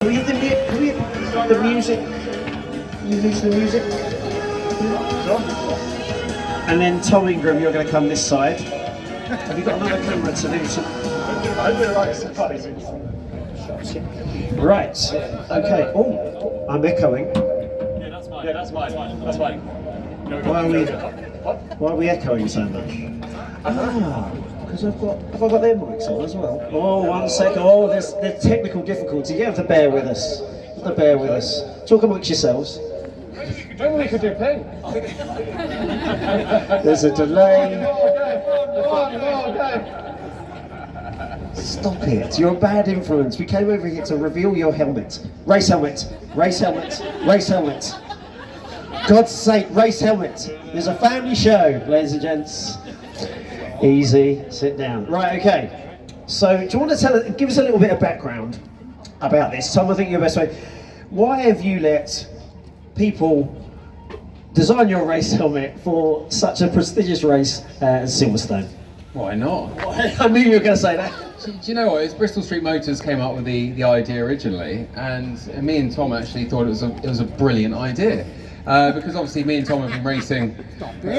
Can we have the music? Can you lose the music? Sure. And then Tom Ingram, you're going to come this side. Have you got another camera to do some? I really like surprises. Right. Okay. Oh, I'm echoing. Yeah, that's mine. Yeah, that's mine. That's mine. Why are we echoing so much? Because have I got their mics on as well? Oh, 1 second. Oh, there's technical difficulty. You have to bear with us. You have to bear with us. Talk amongst yourselves. Maybe we could do a thing. There's a delay. Okay. Stop it. You're a bad influence. We came over here to reveal your helmet. Race helmet. Race helmet. Race helmet. God's sake, race helmet. There's a family show, ladies and gents. Easy, sit down. Right, okay. So, do you want to give us a little bit of background about this? Tom, I think you're the best way. Why have you let people design your race helmet for such a prestigious race as Silverstone? Why not? I knew you were going to say that. Do you know what? It was Bristol Street Motors came up with the idea originally, and me and Tom actually thought it was a brilliant idea. Because obviously me and Tom have been racing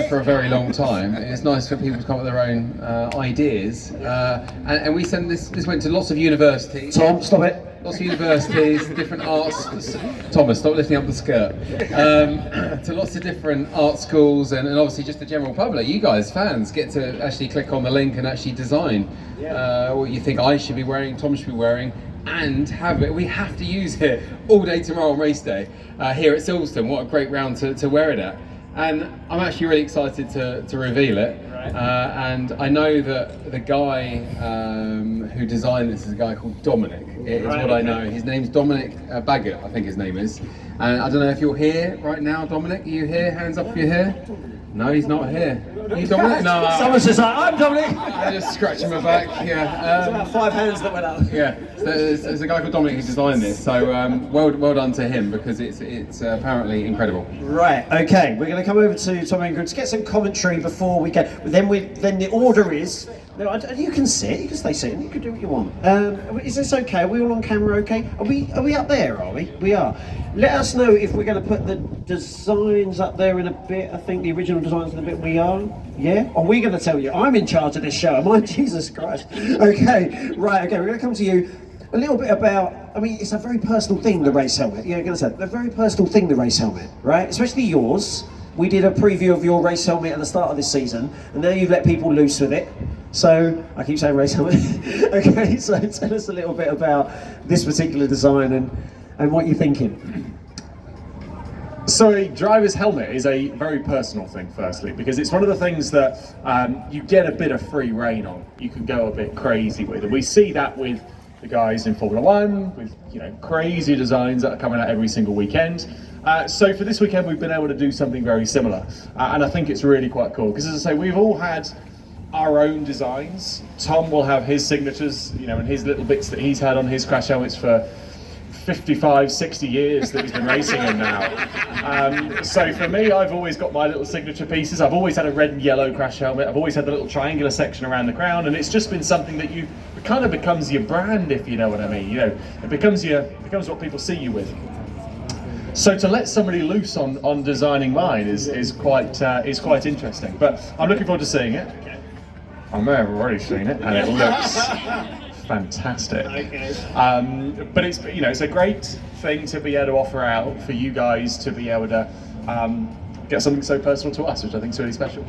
for a very long time. It's nice for people to come up with their own ideas. And we sent this went to lots of universities. Tom, stop it. Lots of universities, different arts. Thomas, stop lifting up the skirt. To lots of different art schools, and obviously just the general public. You guys, fans, get to actually click on the link and actually design what you think I should be wearing, Tom should be wearing, and have it. We have to use it all day tomorrow on race day here at Silverstone. What a great round to wear it at. And I'm actually really excited to reveal it. And I know that the guy who designed this is a guy called Dominic. It is what I know. His name's Dominic Baggett, I think his name is. And I don't know if you're here right now, Dominic. Are you here? Hands up if you're here. No, he's not here. Are you Dominic? No. Someone says, I'm Dominic. I'm just scratching my back. Yeah. It's about 5 hands that went up. Yeah. So there's a guy called Dominic who designed this. So well done to him, because it's apparently incredible. Right. Okay. We're going to come over to Tom Ingram to get some commentary before we go. Then the order is. You can sit. You can stay sitting. You can do what you want. Is this okay? Are we all on camera? Okay. Are we up there? Are we? We are. Let us know if we're going to put the designs up there in a bit. I think the original designs in a bit. We are. Yeah. Are we going to tell you? I'm in charge of this show. Am I? Jesus Christ. Okay. Right. Okay. We're going to come to you. A little bit about, I mean, it's a very personal thing, the race helmet. Yeah, I'm going to say, a very personal thing, the race helmet, right? Especially yours. We did a preview of your race helmet at the start of this season, and now you've let people loose with it. So, I keep saying race helmet. Okay, so tell us a little bit about this particular design and what you're thinking. So a driver's helmet is a very personal thing, firstly, because it's one of the things that you get a bit of free rein on. You can go a bit crazy with, and we see that with the guys in Formula One, with crazy designs that are coming out every single weekend. So for this weekend, we've been able to do something very similar, and I think it's really quite cool. Because as I say, we've all had our own designs. Tom will have his signatures, and his little bits that he's had on his crash helmets for 55, 60 years that he's been racing in now. So for me, I've always got my little signature pieces. I've always had a red and yellow crash helmet. I've always had the little triangular section around the crown, and it's just been something that it kind of becomes your brand, if you know what I mean. It becomes what people see you with. So to let somebody loose on designing mine is quite interesting. But I'm looking forward to seeing it. I may have already seen it, and it looks fantastic. Okay. But it's a great thing to be able to offer out for you guys to be able to get something so personal to us, which I think is really special.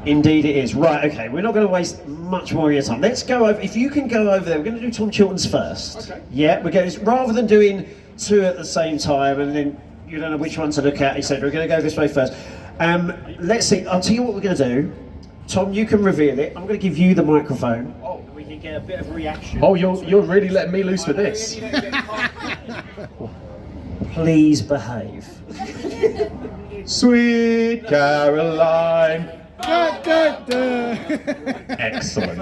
Indeed it is. Right, okay, we're not going to waste much more of your time. Let's go over, if you can go over there, we're going to do Tom Chilton's first. Okay. Yeah, we're going to, rather than doing two at the same time and then you don't know which one to look at, etc. We're going to go this way first. Let's see, I'll tell you what we're going to do. Tom, you can reveal it. I'm going to give you the microphone. Oh, we can get a bit of reaction. Oh, you're really letting me loose with this. Please behave. Sweet Caroline. Excellent.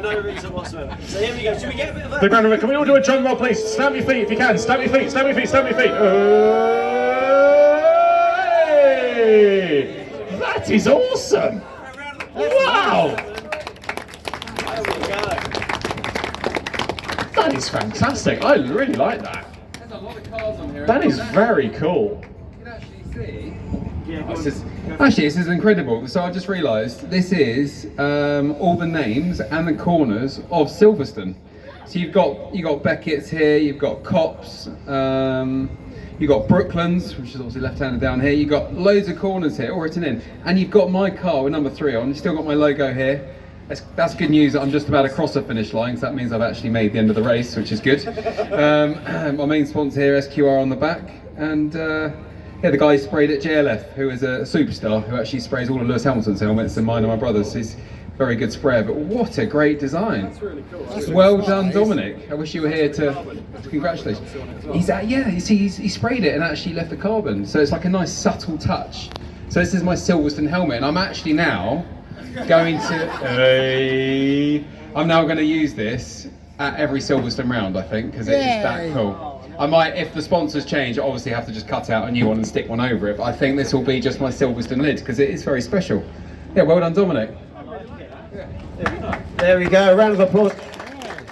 No reason whatsoever. So here we go. Should we get a bit of a... Big round of applause. Can we all do a drum roll, please? Stamp your feet if you can. Stamp your feet, stamp your feet, stamp your feet. Hey! That is awesome. Wow. That is fantastic. I really like that. a lot of cars on here. That is very cool. You can actually see. This is incredible. So I just realised this is all the names and the corners of Silverstone. So you've got Beckett's here, you've got Cops, you've got Brooklands, which is obviously left-handed down here. You've got loads of corners here, all written in, and you've got my car with number 3 on. You've still got my logo here. That's good news. I'm just about to cross the finish line, so that means I've actually made the end of the race, which is good. My main sponsor here, SQR on the back, and yeah, the guy who sprayed at JLF, who is a superstar, who actually sprays all of Lewis Hamilton's helmets and mine and my brother's. He's a very good sprayer, but what a great design. That's really cool. Well done, Dominic. I wish you were here to congratulate you. He sprayed it and actually left the carbon, so it's like a nice subtle touch. So this is my Silverstone helmet, and I'm actually now going to, I'm now going to use this at every Silverstone round, I think, because it is that cool. I might, if the sponsors change, I obviously have to just cut out a new one and stick one over it, but I think this will be just my Silverstone lid, because it is very special. Yeah, well done, Dominic. There we go, a round of applause.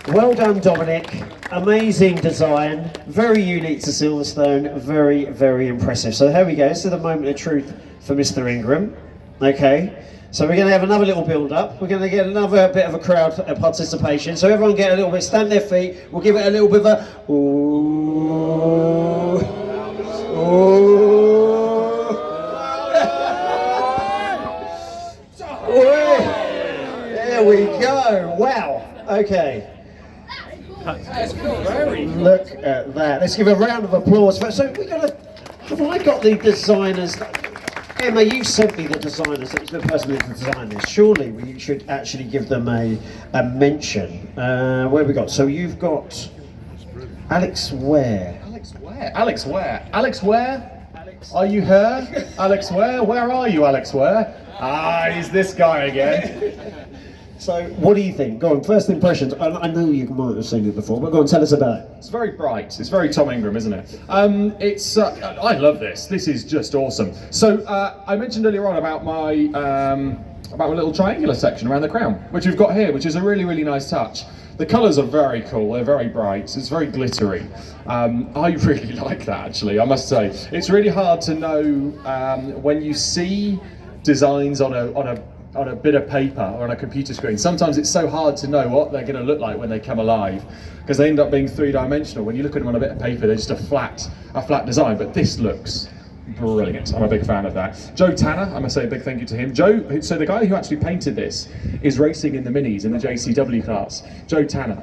Well done, Dominic. Amazing design, very unique to Silverstone, very, very impressive. So here we go, this is the moment of truth for Mr. Ingram. Okay, so we're going to have another little build-up. We're going to get another bit of a crowd participation. So everyone get a little bit, stand their feet. We'll give it a little bit of a ooh, ooh. There we go. Wow. Okay. Look at that. Let's give a round of applause. So we got have I got the designers? Emma, you sent me the designers, the person who designed this. Surely we should actually give them a mention. Where have we got? So you've got Alex Ware. Alex Ware? Alex Ware? Alex Ware? Are you here? Alex Ware? Where are you, Alex Ware? Ah, he's this guy again. So, what do you think? Go on, first impressions. I know you might have seen it before, but go on, tell us about it. It's very bright. It's very Tom Ingram, isn't it? I love this. This is just awesome. So, I mentioned earlier on about my little triangular section around the crown, which we've got here, which is a really, really nice touch. The colours are very cool. They're very bright. It's very glittery. I really like that, actually. I must say, it's really hard to know when you see designs on a bit of paper or on a computer screen. Sometimes it's so hard to know what they're going to look like when they come alive, because they end up being three-dimensional. When you look at them on a bit of paper, they're just a flat design, but this looks brilliant. I'm a big fan of that. Joe Tanner, I must say a big thank you to him. Joe, so the guy who actually painted this is racing in the minis in the JCW class. Joe Tanner,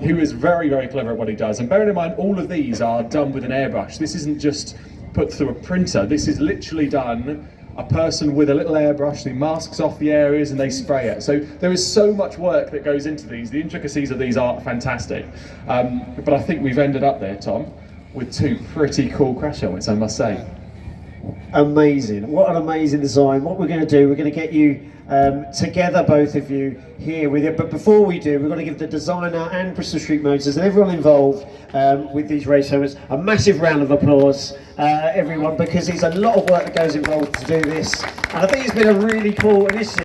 who is very, very clever at what he does. And bearing in mind, all of these are done with an airbrush. This isn't just put through a printer. This is literally done a person with a little airbrush who masks off the areas and they spray it. So there is so much work that goes into these. The intricacies of these are fantastic. But I think we've ended up there, Tom, with two pretty cool crash helmets, I must say. Amazing. What an amazing design. What we're going to do, we're going to get you together, both of you, here with it. But before we do, we're going to give the designer and Bristol Street Motors and everyone involved with these race helmets a massive round of applause, everyone, because there's a lot of work that goes involved to do this. And I think it's been a really cool initiative.